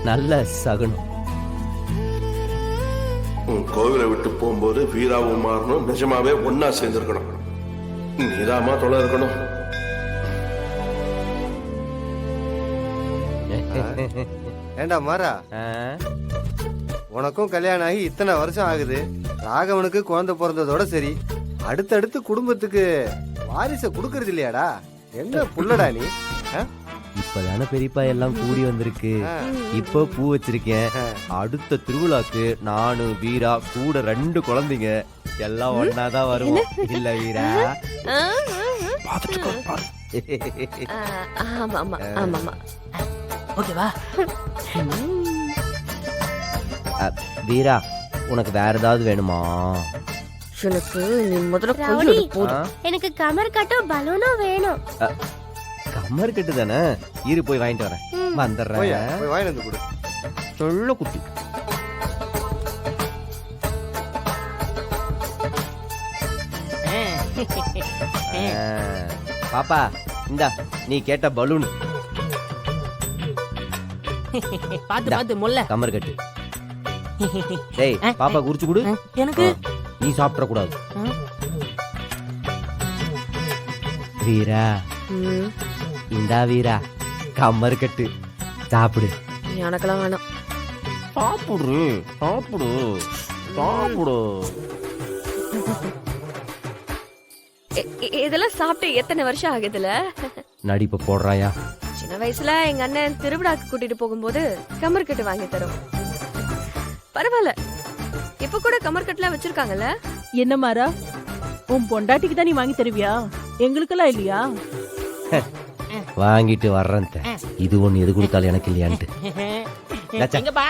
நல்ல சகுனம். உன் கோவிலை விட்டு போகும்போது வீராவும் மாறணும், நிஜமாவே ஒன்னா சேர்ந்துருக்கணும். நீதாமா தொலை இருக்கணும். ஏண்டா மாறா, உனக்கும் கல்யாணம் ஆகி இத்தனை வருஷம் ஆகுது. ராகவனுக்கு குழந்தை பிறந்ததோட சரி, அடுத்தடுத்து குடும்பத்துக்கு வாரிசை குடுக்கறது இல்லையாடா? என்ன புள்ளடா நீ? இப்பதானே பெரியப்பா எல்லாம் கூடி வந்திருக்கு. இப்ப பூ வச்சிருக்கேன். அடுத்த திருவிழாக்கு நானு வீரா கூட 2 குழந்தைங்க எல்லாம் ஒன்னாதான் வருவோம். இல்ல வீரா? வீரா, உனக்கு வேற ஏதாவது வேணுமா? எனக்கு நீ முதல்ல கொஞ்சம் போதும். எனக்கு கமர் கட்டும் பலூனும் வேணும். கம்மர் கட்டு தானே, இரு போய் வாங்கிட்டு வரேன். வந்துடுறேன். போய் வாங்கிட்டு வந்து கொடு. சொல்ல குட்டி. பாப்பா, இந்தா நீ கேட்ட பலூன். பாத்து பாத்து முல்ல கம்மர் கட்டு. டேய் பாப்பா குறிச்சு கொடு. எனக்கு நீ சாப்பிட கூடாது. வீரா, இந்தா வீரா கம்மர் கட்டு, சாப்பிடு. எனக்கெல்லாம் வேணாம். சாப்பிடு சாப்பிடு சாப்பிடு. இதெல்லாம் சாப்பிட்டு எத்தனை வருஷம் ஆகுதுல? நடிப்ப போடுறாயா? சின்ன வயசுல எங்க அண்ணன் திருவிழாக்கு கூட்டிட்டு போகும்போது கமர்கட்டு வாங்கி தரும். பரவாயில்ல, இப்ப கூட கமர்கட்டுலாம் வச்சிருக்காங்கல்ல. என்ன மாறா, உன் பொண்டாட்டிக்கு தான் நீ வாங்கி தருவியா? எங்களுக்கெல்லாம் இல்லையா? வாங்கிட்டு வர்றேன். இது ஒண்ணு எது கொடுத்தாலும் எனக்கு இல்லையான்ட்டு. எங்கப்பா